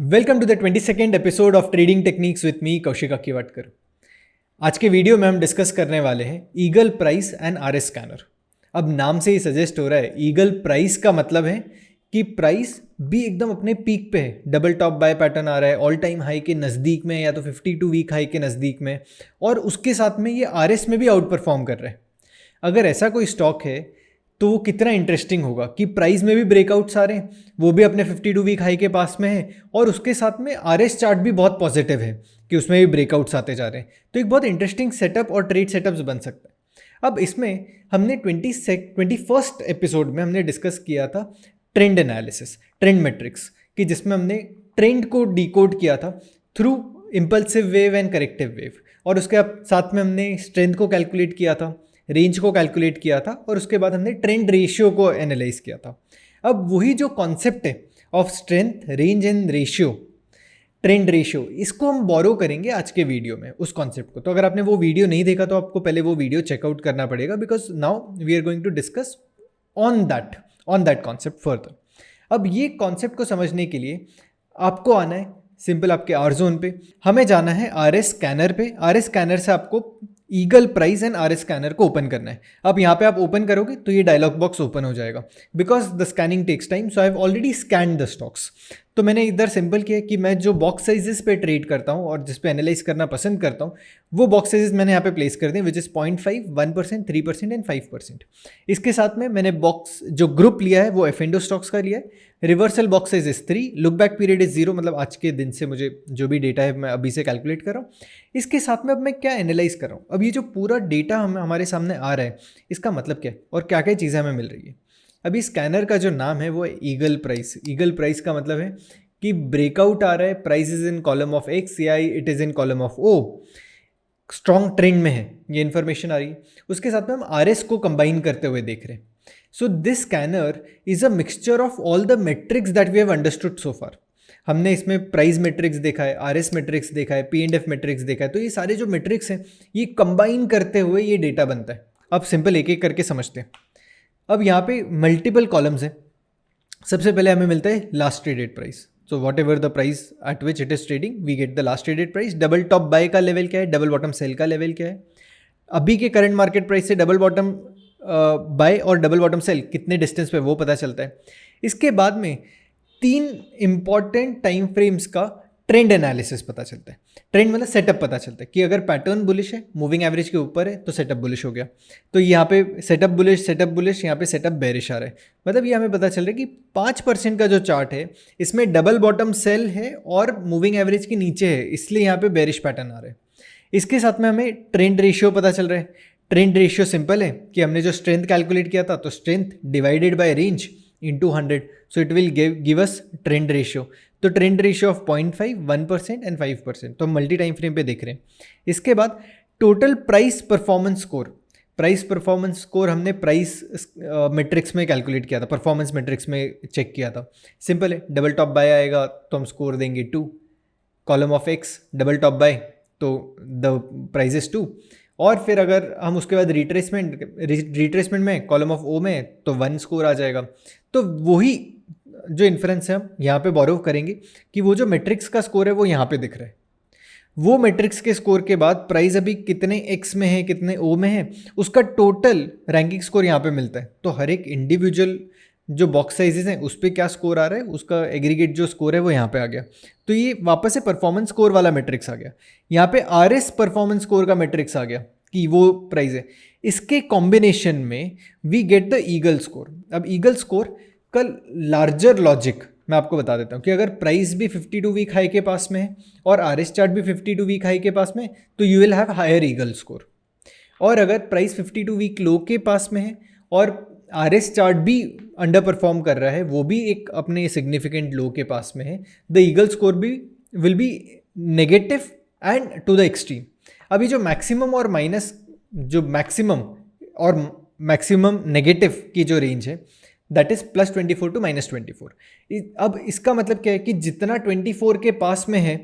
Welcome to the 22nd episode of trading techniques with me Kaushik Akkiwatkar. आज के video में हम डिस्कस करने वाले हैं eagle price and RS scanner. अब नाम से ही सजेस्ट हो रहा है, ईगल प्राइस का मतलब है कि प्राइस भी एकदम अपने पीक पे है, डबल टॉप बाय पैटर्न आ रहा है ऑल टाइम हाई के नज़दीक में या तो 52 वीक हाई के नज़दीक में, और उसके साथ में ये आरएस में भी आउट परफॉर्म कर रहा है। अगर ऐसा कोई स्टॉक है तो वो कितना इंटरेस्टिंग होगा कि प्राइस में भी ब्रेकआउट्स आ रहे हैं, वो भी अपने 52 वीक हाई के पास में है, और उसके साथ में आरएस चार्ट भी बहुत पॉजिटिव है कि उसमें भी ब्रेकआउट्स आते जा रहे हैं। तो एक बहुत इंटरेस्टिंग सेटअप और ट्रेड सेटअप्स बन सकता है। अब इसमें हमने 21st एपिसोड में हमने डिस्कस किया था ट्रेंड एनालिसिस, ट्रेंड मेट्रिक्स, कि जिसमें हमने ट्रेंड को डिकोड किया था through impulsive wave and corrective wave, और उसके साथ में हमने स्ट्रेंथ को कैलकुलेट किया था, रेंज को कैलकुलेट किया था, और उसके बाद हमने ट्रेंड रेशियो को एनालाइज किया था। अब वही जो कॉन्सेप्ट है of strength, range and ratio, trend ratio, इसको हम बोरो करेंगे आज के वीडियो में, उस कॉन्सेप्ट को। तो अगर आपने वो वीडियो नहीं देखा तो आपको पहले वो वीडियो चेकआउट करना पड़ेगा, because now we are going to discuss on that concept further. अब ये कॉन्सेप्ट को समझने के लिए आपको आना है सिंपल आपके आर जोन पे, हमें जाना है आरएस स्कैनर पे। आरएस स्कैनर से आपको eagle price and RS scanner को ओपन करना है। अब यहाँ पे आप ओपन करोगे तो ये डायलॉग बॉक्स ओपन हो जाएगा, because the scanning takes time, so I have already scanned the stocks. तो मैंने इधर सिंपल किया कि मैं जो बॉक्स साइजेस पे ट्रेड करता हूँ और जिस पे एनालाइज करना पसंद करता हूँ, वो बॉक्स साइजेस मैंने यहाँ पे प्लेस कर दिए, विच इज़ 0.5, 1%, 3% एंड 5%। इसके साथ में मैंने बॉक्स जो ग्रुप लिया है वो एफएनडो स्टॉक्स का लिया है। Reversal box size is 3, look back period is 0, मतलब आज के दिन से मुझे जो भी डेटा है मैं अभी से कैलकुलेट कर रहा हूँ। इसके साथ में अब मैं क्या एनालाइज कर रहा हूँ, अब ये जो पूरा डेटा हमारे सामने आ रहा है, इसका मतलब क्या है और क्या क्या चीज़ें हमें मिल रही है। अभी स्कैनर का जो नाम है वो है ईगल प्राइस। ईगल प्राइस का मतलब है कि ब्रेकआउट आ रहा है, price is in column of X या it is in column of O, strong trend में है, ये इन्फॉर्मेशन आ रही है। उसके साथ में हम आरएस को कंबाइन करते हुए देख रहे हैं। So this scanner is a mixture of all the metrics that we have understood so far. हमने इसमें प्राइस मेट्रिक्स देखा है, आरएस मेट्रिक्स देखा है, पी एंड एफ मेट्रिक्स देखा है, तो ये सारे जो मेट्रिक्स हैं ये कंबाइन करते हुए ये डेटा बनता है। अब सिंपल एक एक करके समझते हैं। अब यहाँ पे मल्टीपल कॉलम्स हैं। सबसे पहले हमें मिलता है last traded price. So whatever the price at which it is trading we get the last traded price. Double top buy का लेवल क्या है, डबल बॉटम सेल का लेवल क्या है, अभी के करंट मार्केट प्राइस से डबल बॉटम बाय और डबल बॉटम सेल कितने डिस्टेंस पे, वो पता चलता है। इसके बाद में 3 इंपॉर्टेंट टाइम फ्रेम्स का ट्रेंड एनालिसिस पता चलता है। ट्रेंड मतलब सेटअप पता चलता है कि अगर पैटर्न बुलिश है, मूविंग एवरेज के ऊपर है, तो सेटअप बुलिश हो गया। तो यहाँ पे सेटअप बुलिश, यहाँ पे सेटअप बेरिश आ रहा है। मतलब ये हमें पता चल रहा है कि 5% का जो चार्ट है इसमें डबल बॉटम सेल है और मूविंग एवरेज के नीचे है, इसलिए यहाँ पे बेरिश पैटर्न आ रहा है। इसके साथ में हमें ट्रेंड रेशियो पता चल रहा है। ट्रेंड रेशियो सिंपल है कि हमने जो स्ट्रेंथ कैलकुलेट किया था, तो strength divided by range into 100, so it will give us trend ratio. तो ट्रेंड रेशियो ऑफ 0.5, 1% एंड 5%, तो हम मल्टी टाइम फ्रेम पे देख रहे हैं। इसके बाद total price performance score. Price performance score हमने प्राइस मैट्रिक्स में कैलकुलेट किया था, परफॉर्मेंस मैट्रिक्स में चेक किया था। सिंपल है, डबल टॉप बाय आएगा तो हम स्कोर देंगे 2, column of x double top buy तो द प्राइस इज 2, और फिर अगर हम उसके बाद रिट्रेसमेंट में कॉलम ऑफ ओ में तो 1 स्कोर आ जाएगा। तो वही जो इन्फ्रेंस है हम यहाँ पे बोरो करेंगे कि वो जो मैट्रिक्स का स्कोर है वो यहाँ पे दिख रहा है। वो मैट्रिक्स के स्कोर के बाद प्राइस अभी कितने एक्स में है, कितने ओ में है, उसका टोटल रैंकिंग स्कोर यहाँ पे मिलता है। तो हर एक इंडिविजुअल जो बॉक्स साइजेस हैं उस पर क्या स्कोर आ रहा है, उसका एग्रीगेट जो स्कोर है वो यहाँ पे आ गया। तो ये वापस से परफॉर्मेंस स्कोर वाला मैट्रिक्स आ गया। यहाँ पे आरएस परफॉर्मेंस स्कोर का मैट्रिक्स आ गया कि वो प्राइस है। इसके कॉम्बिनेशन में we get the eagle score. अब ईगल स्कोर का लार्जर लॉजिक मैं आपको बता देता हूँ कि अगर प्राइस भी 52 वीक हाई के पास में है और आरएस चार्ट भी 52 वीक हाई के पास में, तो you will have higher eagle score. और अगर प्राइस 52 वीक लो के पास में है और आरएस चार्ट भी अंडर परफॉर्म कर रहा है, वो भी एक अपने सिग्निफिकेंट लो के पास में है, द ईगल स्कोर भी will be negative and to the extreme. अभी जो मैक्सिमम और माइनस, जो मैक्सिमम और मैक्सिमम नेगेटिव की जो रेंज है दैट इज +24 टू -24। अब इसका मतलब क्या है कि जितना 24 के पास में है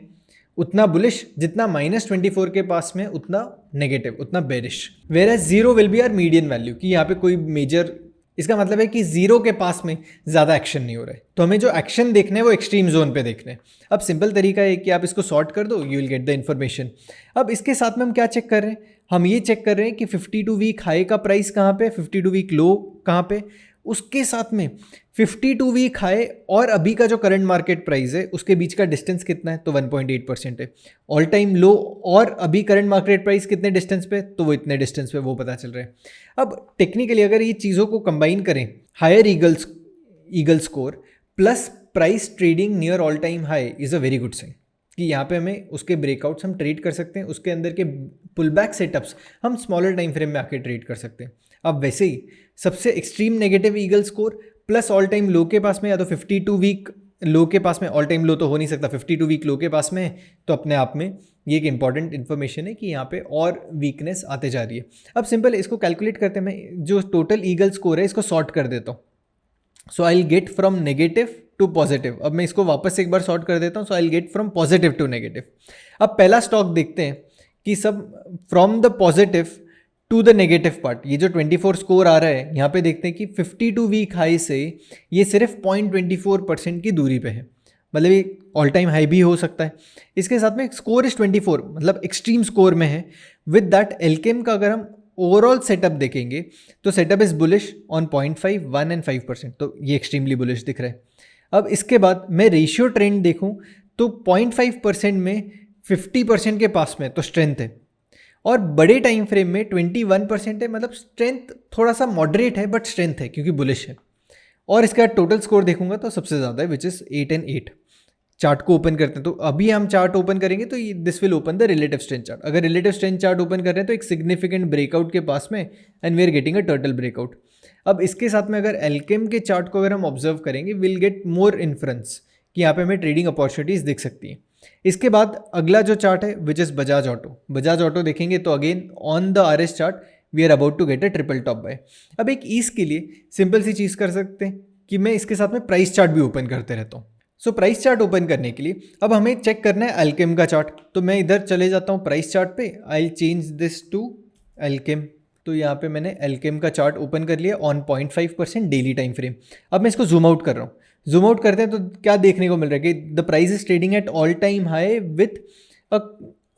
उतना बुलिश, जितना -24 के पास में उतना नेगेटिव, उतना bearish. Whereas 0 will be our median value, कि यहाँ पे कोई मेजर इसका मतलब है कि जीरो के पास में ज़्यादा एक्शन नहीं हो रहा है, तो हमें जो एक्शन देखना है वो एक्सट्रीम जोन पे देखना है। अब सिंपल तरीका है कि आप इसको सॉर्ट कर दो, you will get the information. अब इसके साथ में हम क्या चेक कर रहे हैं, हम ये चेक कर रहे हैं कि 52 वीक हाई का प्राइस कहाँ पे, 52 वीक लो कहाँ पे, उसके साथ में 52 वीक हाई और अभी का जो करंट मार्केट प्राइस है उसके बीच का डिस्टेंस कितना है, तो 1.8% है। ऑल टाइम लो और अभी करंट मार्केट प्राइस कितने डिस्टेंस पे, तो वो इतने डिस्टेंस पे, वो पता चल रहा है। अब टेक्निकली अगर ये चीज़ों को कंबाइन करें, higher eagle score plus price trading near all time high is a very good sign, कि यहाँ पे हमें उसके ब्रेकआउट्स हम ट्रेड कर सकते हैं, उसके अंदर के पुल बैक सेटअप्स हम स्मॉलर टाइम फ्रेम में आके ट्रेड कर सकते हैं। अब वैसे ही सबसे extreme negative eagle score plus all time low के पास में, या तो 52 वीक लो के पास में, ऑल टाइम लो तो हो नहीं सकता, 52 वीक लो के पास में है, तो अपने आप में ये एक इंपॉर्टेंट इन्फॉर्मेशन है कि यहाँ पे और वीकनेस आते जा रही है। अब सिंपल इसको कैलकुलेट करते हैं, मैं जो टोटल ईगल स्कोर है इसको सॉर्ट कर देता हूँ। So I will get from negative to positive. अब मैं इसको वापस से एक बार सॉर्ट कर देता हूँ। So I will get from positive to negative. अब पहला स्टॉक देखते हैं कि सब from the positive to the negative part, ये जो 24 स्कोर आ रहा है यहाँ पे देखते हैं कि 52 वीक हाई से ये सिर्फ 0.24% की दूरी पे है, मतलब ये ऑल टाइम हाई भी हो सकता है। इसके साथ में स्कोर इज 24, मतलब एक्सट्रीम स्कोर में है। विद दैट एल्केम का अगर हम ओवरऑल सेटअप देखेंगे तो setup is bullish on 0.5, 1 and 5%, तो ये एक्सट्रीमली बुलिश दिख रहा है। अब इसके बाद मैं रेशियो ट्रेंड देखूं तो 0.5% में 50% के पास में तो स्ट्रेंथ है, और बड़े टाइम फ्रेम में 21% है, मतलब स्ट्रेंथ थोड़ा सा मॉडरेट है बट स्ट्रेंथ है क्योंकि बुलिश है। और इसका टोटल स्कोर देखूंगा तो सबसे ज़्यादा है, विच इज़ 8 एंड 8। चार्ट को ओपन करते हैं, तो अभी हम चार्ट ओपन करेंगे तो this will open the relative strength chart. अगर रिलेटिव स्ट्रेंथ चार्ट ओपन कर रहे हैं तो एक सिग्निफिकेंट ब्रेकआउट के पास में, and we are getting a turtle breakout. अब इसके साथ में अगर एल्केम के चार्ट को अगर हम ऑब्जर्व करेंगे, विल गेट मोर इन्फ्रेंस कि यहाँ पे हमें ट्रेडिंग अपॉर्चुनिटीज़ दिख सकती हैं। इसके बाद अगला जो चार्ट है which is Bajaj Auto. Bajaj Auto देखेंगे तो again on the RS chart we are about to get a triple top buy. अब एक ईज के लिए सिंपल सी चीज़ कर सकते हैं कि मैं इसके साथ में प्राइस चार्ट भी ओपन करते रहता हूँ। सो प्राइस चार्ट ओपन करने के लिए अब हमें चेक करना है एल्केम का चार्ट, तो मैं इधर चले जाता हूँ प्राइस चार्ट पे। I change this to Alkem, तो यहाँ पे मैंने एल्केम का चार्ट ओपन कर लिया ऑन 0.5% डेली टाइम फ्रेम। अब मैं इसको जूम आउट कर रहा हूँ। जूम आउट करते हैं तो क्या देखने को मिल रहा है कि the price is trading at all time high with a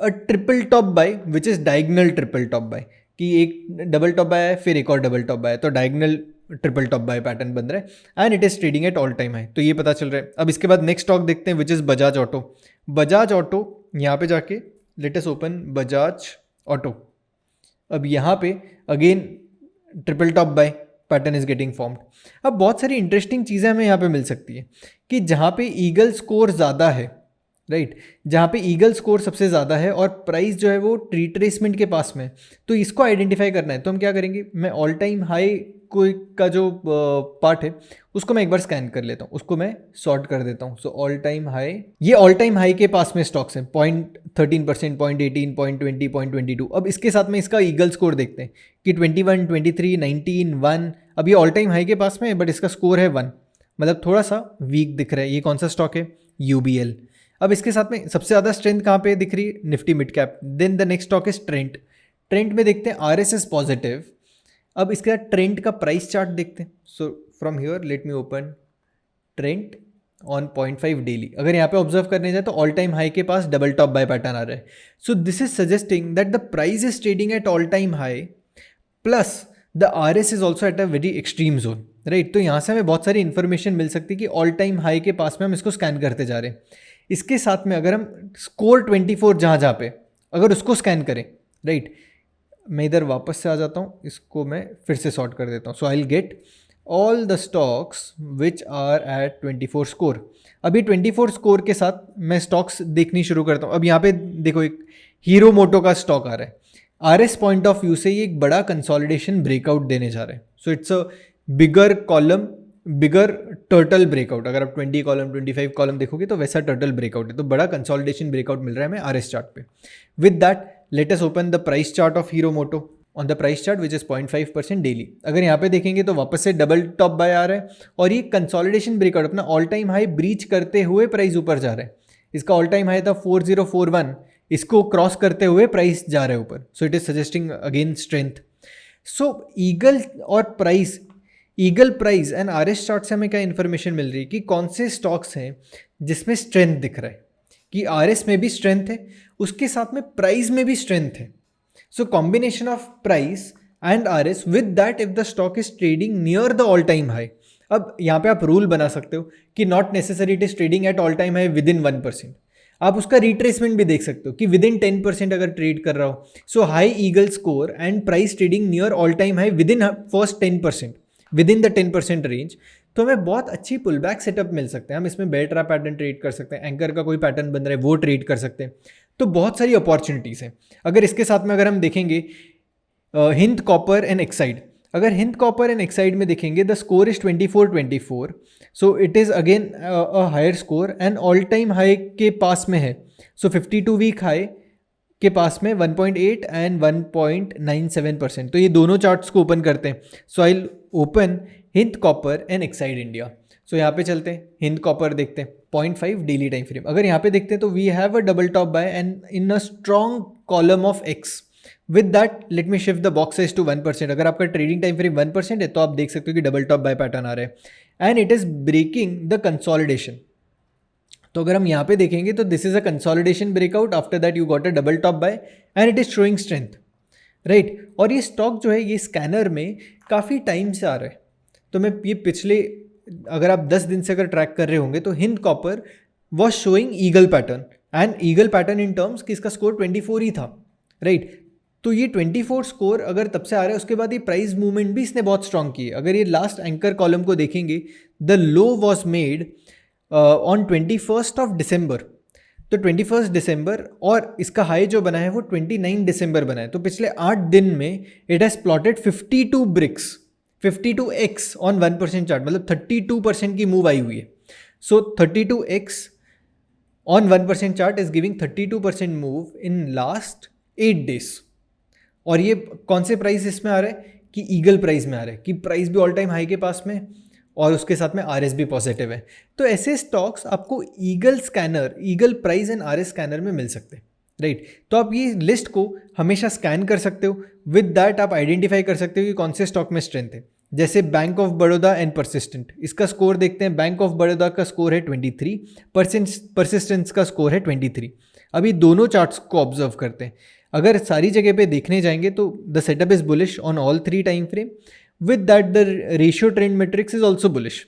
triple top by which is diagonal triple top bye, कि एक डबल टॉप बाय है फिर एक और डबल टॉप बाय है, तो diagonal triple top buy pattern बन रहा है, and it is trading at all time high, तो ये पता चल रहा है। अब इसके बाद नेक्स्ट स्टॉक देखते हैं विच is Bajaj Auto. Bajaj auto यहाँ पे जाके late us open Bajaj auto. अब यहाँ पे again triple top buy pattern is getting formed. अब बहुत सारी इंटरेस्टिंग चीज़ें हमें यहाँ पे मिल सकती है कि जहाँ पे ईगल स्कोर ज़्यादा है, राइट, जहाँ पे ईगल स्कोर सबसे ज़्यादा है और प्राइस जो है वो रिट्रेसमेंट के पास में, तो इसको आइडेंटिफाई करना है। तो हम क्या करेंगे, मैं ऑल टाइम हाई कोई का जो पार्ट है उसको मैं एक बार स्कैन कर लेता हूँ, उसको मैं सॉर्ट कर देता हूँ। सो ऑल टाइम हाई, ये ऑल टाइम हाई के पास में स्टॉक्स हैं 0.13%, 0.18, 0.20, 0.22। अब इसके साथ में इसका ईगल स्कोर देखते हैं कि 21, 23, 19, 1। अब ये ऑल टाइम हाई के पास में है बट इसका स्कोर है 1, मतलब थोड़ा सा वीक दिख रहा है। ये कौन सा स्टॉक है, यूबीएल। अब इसके साथ में सबसे ज़्यादा स्ट्रेंथ कहाँ पे दिख रही है, Nifty mid cap. Then the next stock is Trent. Trent में देखते हैं आरएसएस पॉजिटिव। अब इसके बाद ट्रेंट का प्राइस चार्ट देखते हैं। So from here let me open Trent on 0.5 daily. अगर यहाँ पे ऑब्जर्व करने जाए तो ऑल टाइम हाई के पास डबल टॉप बाय पैटर्न आ रहा है। So this is suggesting that the price is trading at all time high plus the RS is also at a very extreme zone, right. तो यहाँ से हमें बहुत सारी इन्फॉर्मेशन मिल सकती है कि ऑल टाइम हाई के पास में हम इसको स्कैन करते जा रहे हैं। इसके साथ में अगर हम स्कोर 24 जहाँ पे अगर उसको स्कैन करें, राइट, मैं इधर वापस से आ जाता हूँ, इसको मैं फिर से सॉर्ट कर देता हूँ। So I will get all the stocks which are at 24 score. अभी 24 स्कोर के साथ मैं स्टॉक्स देखनी शुरू करता हूँ। अब यहाँ पे देखो एक हीरो मोटो का स्टॉक आ रहा है। आरएस पॉइंट ऑफ व्यू से ये एक बड़ा कंसोलिडेशन ब्रेकआउट देने जा रहे हैं। So it's a bigger column, bigger turtle breakout. अगर आप 20 कॉलम 25 कॉलम देखोगे तो वैसा टर्टल ब्रेकआउट है, तो बड़ा कंसोलिडेशन ब्रेकआउट मिल रहा है हमें आरएस चार्ट पे। With that let us open the price chart of Hero Moto on the price chart which is 0.5% daily. अगर यहाँ पे देखेंगे तो वापस से डबल टॉप बाय आ रहा है और ये कंसोलिडेशन ब्रेकआउट अपना ऑल टाइम हाई ब्रीच करते हुए प्राइस ऊपर जा रहा है। इसका ऑल टाइम हाई था 4041, इसको क्रॉस करते हुए प्राइस जा रहा है ऊपर। So it is suggesting again strength. So eagle और price eagle price and RS chart से हमें क्या इन्फॉर्मेशन मिल रही है कि कौन से स्टॉक्स हैं जिसमें स्ट्रेंथ दिख रहा है, कि आरएस में भी स्ट्रेंथ है, उसके साथ में प्राइस में भी स्ट्रेंथ है. So combination of price and RS, with that if the stock is trading near the all time high. अब यहाँ पे आप रूल बना सकते हो कि not necessary it is trading at all time high with in 1%. आप उसका रिट्रेसमेंट भी देख सकते हो कि विद इन 10% अगर ट्रेड कर रहा हो, so high eagle score and price trading near all time high within first 10%, within the 10% range, तो हमें बहुत अच्छी पुल बैक सेटअप मिल सकते हैं. हम इसमें बेयर ट्रैप पैटर्न ट्रेड कर सकते हैं, एंकर का कोई पैटर्न बन रहा है वो ट्रेड कर सकते हैं. तो बहुत सारी अपॉर्चुनिटीज़ हैं. अगर इसके साथ में अगर हम देखेंगे हिंद कॉपर एंड एक्साइड, अगर हिंद कॉपर एंड एक्साइड में देखेंगे the score is 24-24, so it is again a higher score and all time high के पास में है. सो 52 वीक हाई के पास में 1.8 एंड 1.97%. तो ये दोनों चार्ट्स को ओपन करते हैं. So I open Hind Copper and Exide India. So यहाँ पे चलते हैं, हिंद कॉपर देखते हैं 0.5 डेली टाइम फ्रेम. अगर यहाँ पे देखते हैं तो we have a double top buy and in a strong column of X. With that let me shift the box size to 1%. अगर आपका ट्रेडिंग टाइम फ्रेम 1% है तो आप देख सकते हो कि डबल टॉप बाय पैटर्न आ रहा है and it is breaking the consolidation. तो अगर हम यहाँ पे देखेंगे तो this is a consolidation breakout, after that you got a double top buy and it is showing strength, right. और ये स्टॉक जो है ये स्कैनर में काफ़ी टाइम से आ रहा है. तो मैं ये पिछले, अगर आप 10 दिन से अगर ट्रैक कर रहे होंगे तो Hind copper was showing eagle pattern and eagle pattern in terms कि इसका स्कोर 24 ही था, राइट. तो ये 24 स्कोर अगर तब से आ रहा है, उसके बाद ये प्राइस मूवमेंट भी इसने बहुत स्ट्रांग की है. अगर ये लास्ट एंकर कॉलम को देखेंगे, the low was made on 21st of December. तो 21st दिसंबर और इसका हाई जो बना है वो 29 दिसंबर बना है. तो पिछले 8 दिन में it has plotted 52 bricks, 52x on 1% chart, मतलब 32% की मूव आई हुई है. So 32x on 1% chart is giving 32% move in last 8 days. और ये कौन से प्राइस इसमें आ रहा है कि ईगल प्राइस में आ रहा है, कि प्राइस भी ऑल टाइम हाई के पास में और उसके साथ में आरएस भी पॉजिटिव है. तो ऐसे स्टॉक्स आपको eagle scanner, eagle price and RS scanner में मिल सकते हैं, राइट. तो आप ये लिस्ट को हमेशा स्कैन कर सकते हो. विद दैट आप आइडेंटिफाई कर सकते हो कि कौन से स्टॉक में स्ट्रेंथ है. जैसे bank of Baroda and persistent, इसका स्कोर देखते हैं. बैंक ऑफ बड़ौदा का स्कोर है 23, परसिस्टेंस का स्कोर है 23. अभी दोनों चार्ट्स को ऑब्जर्व करते हैं. अगर सारी जगह पे देखने जाएंगे तो the setup is bullish on all 3 time frame. With that the ratio trend matrix is also bullish.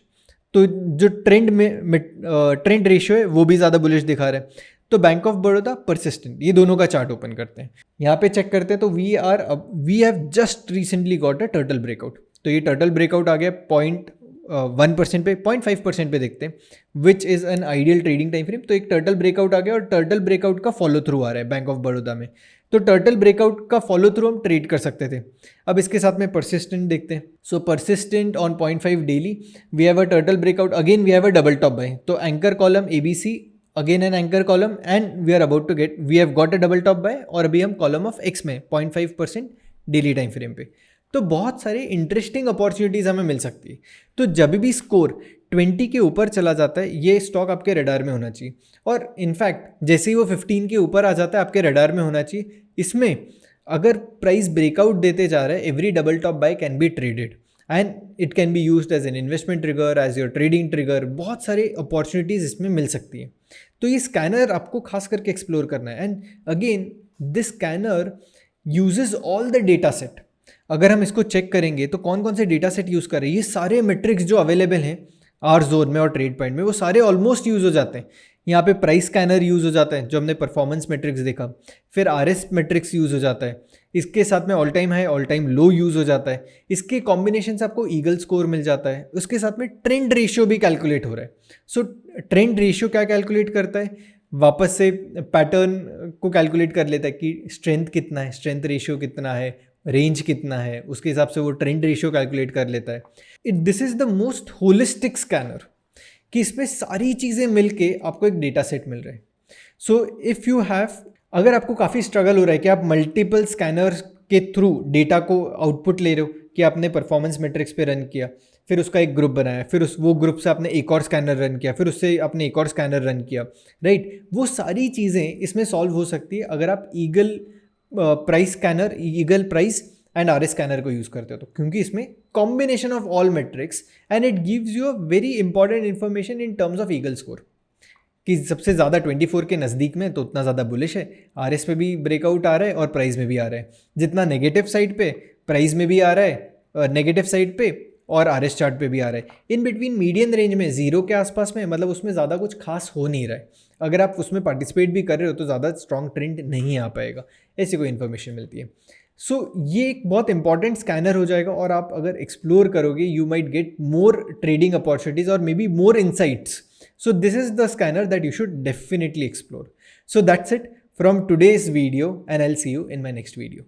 तो जो ट्रेंड रेशियो है वो भी ज़्यादा बुलिश दिखा रहा है. तो बैंक ऑफ बड़ौदा, परसिस्टेंट, ये दोनों का चार्ट ओपन करते हैं. यहाँ पे चेक करते हैं तो we have just recently got a turtle breakout. तो ये टर्टल ब्रेकआउट आ गया 0.1% पे, 0.5% पे देखते हैं, which is an ideal trading time frame. तो एक टर्टल ब्रेकआउट आ गया और टर्टल ब्रेकआउट का फॉलो थ्रू आ रहा है बैंक ऑफ बड़ौदा में. तो टर्टल ब्रेकआउट का फॉलो थ्रू हम ट्रेड कर सकते थे. अब इसके साथ में परसिस्टेंट देखते हैं. So Persistent on 0.5 daily we have a turtle breakout, again we have a double top buy. तो anchor column ABC, again an anchor column and we are about to get, we have got a double top buy और अभी हम column of X में 0.5% daily time frame पे. तो बहुत सारे interesting opportunities हमें मिल सकती है. तो जब भी स्कोर 20 के ऊपर चला जाता है ये स्टॉक आपके रडार में होना चाहिए. और इनफैक्ट जैसे ही वो 15 के ऊपर आ जाता है आपके रडार में होना चाहिए. इसमें अगर प्राइस ब्रेकआउट देते जा रहा है, every double top buy can be traded and it can be used as an investment trigger, as your trading trigger. बहुत सारे अपॉर्चुनिटीज़ इसमें मिल सकती हैं. तो ये स्कैनर आपको खास करके एक्सप्लोर करना है. And again this scanner uses all the data set. अगर हम इसको चेक करेंगे तो कौन कौन से डेटा सेट यूज़ कर रहे हैं, ये सारे मेट्रिक्स जो अवेलेबल हैं आर जोन में और ट्रेड पॉइंट में, वो सारे ऑलमोस्ट यूज़ हो जाते हैं. यहाँ पे प्राइस स्कैनर यूज़ हो जाता है जो हमने परफॉर्मेंस मेट्रिक्स देखा. फिर आरएस मेट्रिक्स यूज़ हो जाता है. इसके साथ में all time high, all time low use हो जाता है. इसके कॉम्बिनेशन से आपको ईगल स्कोर मिल जाता है. उसके साथ में ट्रेंड रेशियो भी कैलकुलेट हो रहा है. सो ट्रेंड रेशियो क्या कैलकुलेट करता है, वापस से पैटर्न को कैलकुलेट कर लेता है कि स्ट्रेंथ कितना है, स्ट्रेंथ रेशियो कितना है, रेंज कितना है, उसके हिसाब से वो ट्रेंड रेशियो कैलकुलेट कर लेता है. This is the most holistic scanner कि इसमें सारी चीज़ें मिलके आपको एक डेटा सेट मिल रहा है. सो इफ़ यू हैव, अगर आपको काफ़ी स्ट्रगल हो रहा है कि आप मल्टीपल स्कैनर्स के थ्रू डेटा को आउटपुट ले रहे हो, कि आपने परफॉर्मेंस मेट्रिक्स पे रन किया, फिर उसका एक ग्रुप बनाया, फिर वो ग्रुप से आपने एक और स्कैनर रन किया, फिर उससे आपने एक और स्कैनर रन किया, राइट. वो सारी चीज़ें इसमें सॉल्व हो सकती है अगर आप eagle price scanner, eagle price and R S scanner को यूज़ करते हो तो, क्योंकि इसमें combination of all matrix and it gives you a very important information in terms of eagle score, कि सबसे ज़्यादा 24 के नज़दीक में तो उतना ज़्यादा बुलिश है, आर एस पे भी ब्रेकआउट आ रहा है और प्राइस में भी आ रहा है, जितना नेगेटिव साइड पे प्राइस में भी आ रहा है, नेगेटिव साइड पे और आर एस चार्ट पे भी आ रहा है, इन बिटवीन मीडियन रेंज में जीरो के आसपास में, मतलब उसमें ज़्यादा कुछ खास हो नहीं रहा है। अगर आप उसमें पार्टिसिपेट भी कर रहे हो तो ज़्यादा स्ट्रॉन्ग ट्रेंड नहीं आ पाएगा, ऐसी कोई इन्फॉर्मेशन मिलती है। सो ये एक बहुत इंपॉर्टेंट स्कैनर हो जाएगा और आप अगर एक्सप्लोर करोगे you might get more trading opportunities और maybe more insights. So this is the scanner that you should definitely explore. So that's it from today's video and I'll see you in my next video.